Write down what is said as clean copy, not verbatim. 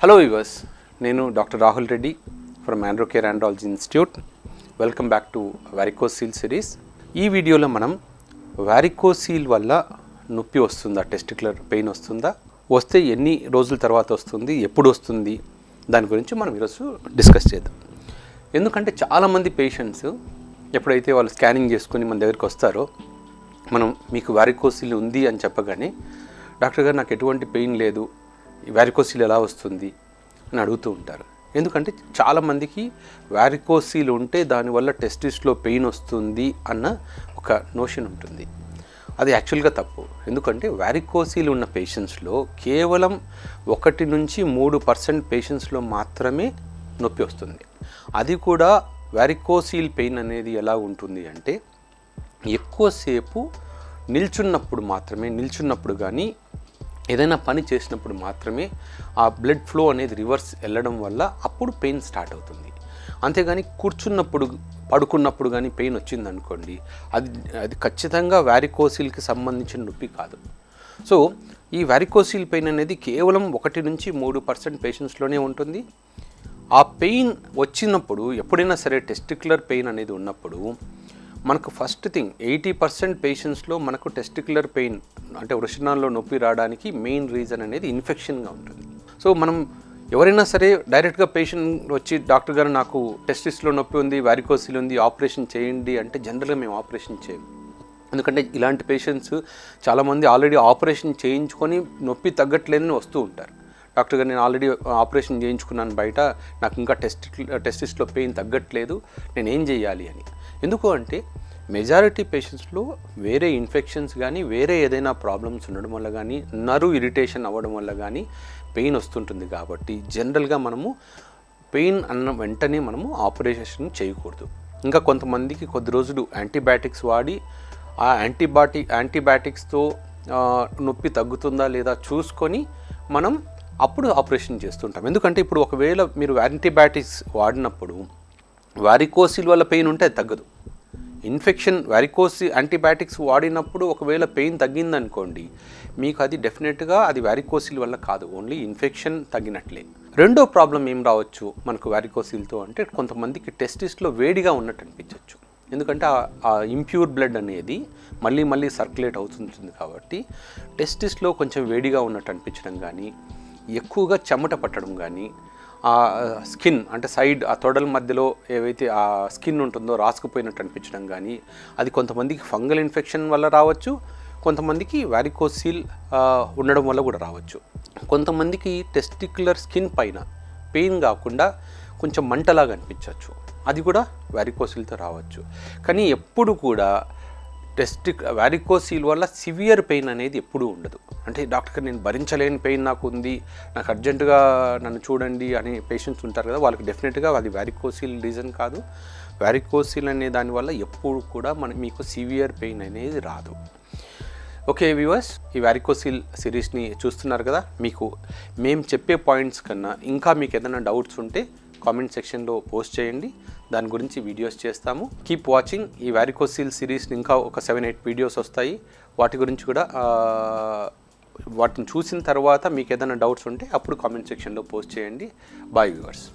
Hello viewers, నేను doctor Rahul Reddy from Androcare andrology institute. Welcome back to varicocele series. ఈ వీడియోలో మనం వారికోసీల్ వల్ల నొప్పి వస్తుందా, టెస్టిక్యులర్ పెయిన్ వస్తుందా, వస్తే ఎన్ని రోజుల తర్వాత వస్తుంది, ఎప్పుడు వస్తుంది, దాని గురించి మనం ఈరోజు డిస్కస్ చేద్దాం. ఎందుకంటే చాలామంది పేషెంట్స్ ఎప్పుడైతే వాళ్ళు స్కానింగ్ చేసుకుని మన దగ్గరికి వస్తారో, మనం మీకు వారికోసీల్ ఉంది అని చెప్పగానే డాక్టర్ గారు నాకు ఎటువంటి పెయిన్ లేదు, వారికోసీల్ ఎలా వస్తుంది అని అడుగుతూ ఉంటారు. ఎందుకంటే చాలామందికి వారికోసీల్ ఉంటే దానివల్ల టెస్టిస్లో పెయిన్ వస్తుంది అన్న ఒక నోషన్ ఉంటుంది. అది యాక్చువల్గా తప్పు. ఎందుకంటే వారికోసీల్ ఉన్న పేషెంట్స్లో కేవలం 1 నుంచి 3% పేషెంట్స్లో మాత్రమే నొప్పి వస్తుంది. అది కూడా వారికోసీల్ పెయిన్ అనేది ఎలా ఉంటుంది అంటే ఎక్కువసేపు నిల్చున్నప్పుడు కానీ ఏదైనా పని చేసినప్పుడు మాత్రమే ఆ బ్లడ్ ఫ్లో అనేది రివర్స్ వెళ్ళడం వల్ల అప్పుడు పెయిన్ స్టార్ట్ అవుతుంది. అంతేగాని కూర్చున్నప్పుడు, పడుకున్నప్పుడు కానీ పెయిన్ వచ్చిందనుకోండి, అది ఖచ్చితంగా వారికోసీల్కి సంబంధించిన నొప్పి కాదు. సో ఈ వారికోసీల్ పెయిన్ అనేది కేవలం 1 నుంచి 3% పేషెంట్స్లోనే ఉంటుంది. ఆ పెయిన్ వచ్చినప్పుడు ఎప్పుడైనా సరే టెస్టిక్యులర్ పెయిన్ అనేది ఉన్నప్పుడు మనకు ఫస్ట్ థింగ్ 80% పేషెంట్స్లో మనకు టెస్టిక్యులర్ పెయిన్ అంటే వృషణాల్లో నొప్పి రావడానికి మెయిన్ రీజన్ అనేది ఇన్ఫెక్షన్గా ఉంటుంది. సో మనం ఎవరైనా సరే డైరెక్ట్గా పేషెంట్ వచ్చి డాక్టర్ గారు నాకు టెస్టిస్లో నొప్పి ఉంది, వారికోసీల్ ఉంది, ఆపరేషన్ చేయండి అంటే జనరల్గా మేము ఆపరేషన్ చేయము. ఎందుకంటే ఇలాంటి పేషెంట్స్ చాలామంది ఆల్రెడీ ఆపరేషన్ చేయించుకొని నొప్పి తగ్గట్లేదని వస్తూ ఉంటారు. డాక్టర్ గారు నేను ఆల్రెడీ ఆపరేషన్ చేయించుకున్నాను బయట, నాకు ఇంకా టెస్టిస్లో పెయిన్ తగ్గట్లేదు, నేను ఏం చేయాలి అని. ఎందుకు అంటే మెజారిటీ పేషెంట్స్లో వేరే ఇన్ఫెక్షన్స్ కానీ వేరే ఏదైనా ప్రాబ్లమ్స్ ఉండడం వల్ల కానీ నర్వ్ ఇరిటేషన్ అవ్వడం వల్ల కానీ పెయిన్ వస్తుంటుంది. కాబట్టి జనరల్గా మనము పెయిన్ అన్న వెంటనే మనము ఆపరేషన్ చేయకూడదు. ఇంకా కొంతమందికి కొద్ది రోజులు యాంటీబయాటిక్స్ వాడి ఆ యాంటీబయాటిక్స్తో నొప్పి తగ్గుతుందా లేదా చూసుకొని మనం అప్పుడు ఆపరేషన్ చేస్తుంటాం. ఎందుకంటే ఇప్పుడు ఒకవేళ మీరు యాంటీబయాటిక్స్ వాడినప్పుడు వారికోసీల్ వల్ల పెయిన్ ఉంటే అది తగ్గదు. యాంటీబయాటిక్స్ వాడినప్పుడు ఒకవేళ పెయిన్ తగ్గిందనుకోండి, మీకు అది డెఫినెట్గా అది వారికోసీల్ వల్ల కాదు, ఓన్లీ ఇన్ఫెక్షన్ తగ్గినట్లే. రెండో ప్రాబ్లం ఏం రావచ్చు మనకు వారికోసీల్తో అంటే కొంతమందికి టెస్టిస్లో వేడిగా ఉన్నట్టు అనిపించవచ్చు. ఎందుకంటే ఆ ఇంప్యూర్ బ్లడ్ అనేది మళ్ళీ సర్క్యులేట్ అవుతుంటుంది. కాబట్టి టెస్టిస్లో కొంచెం వేడిగా ఉన్నట్టు అనిపించడం కానీ, ఎక్కువగా చెమట పట్టడం కానీ, ఆ స్కిన్ అంటే సైడ్ ఆ తొడల మధ్యలో ఏవైతే ఆ స్కిన్ ఉంటుందో రాసుకుపోయినట్టు అనిపించడం కానీ, అది కొంతమందికి ఫంగల్ ఇన్ఫెక్షన్ వల్ల రావచ్చు, కొంతమందికి వారికోసీల్ ఉండడం వల్ల కూడా రావచ్చు. కొంతమందికి టెస్టిక్యులర్ స్కిన్ పైన పెయిన్ కాకుండా కొంచెం మంటలాగా అనిపించవచ్చు, అది కూడా వారికోసీల్తో రావచ్చు. కానీ ఎప్పుడు కూడా వారికోసీల్ వల్ల సివియర్ పెయిన్ అనేది ఎప్పుడూ ఉండదు. అంటే డాక్టర్ గారు నేను భరించలేని పెయిన్ నాకు ఉంది, నాకు అర్జెంటుగా నన్ను చూడండి అనే పేషెంట్స్ ఉంటారు కదా, వాళ్ళకి డెఫినెట్గా అది వారికోసీల్ రీజన్ కాదు. వారికోసీల్ అనే దానివల్ల ఎప్పుడు కూడా మీకు సివియర్ పెయిన్ అనేది రాదు. ఓకే వ్యూవర్స్, ఈ వారికోసీల్ సిరీస్ని చూస్తున్నారు కదా, మీకు మేము చెప్పే పాయింట్స్ కన్నా ఇంకా మీకు ఏదైనా డౌట్స్ ఉంటే కామెంట్ సెక్షన్లో పోస్ట్ చేయండి, దాని గురించి వీడియోస్ చేస్తాము. Keep watching. ఈ వారికోసీల్ సిరీస్ని ఇంకా ఒక 7-8 వీడియోస్ వస్తాయి. వాటి గురించి కూడా వాటిని చూసిన తర్వాత మీకు ఏదైనా డౌట్స్ ఉంటే అప్పుడు కామెంట్ సెక్షన్లో పోస్ట్ చేయండి. Bye viewers.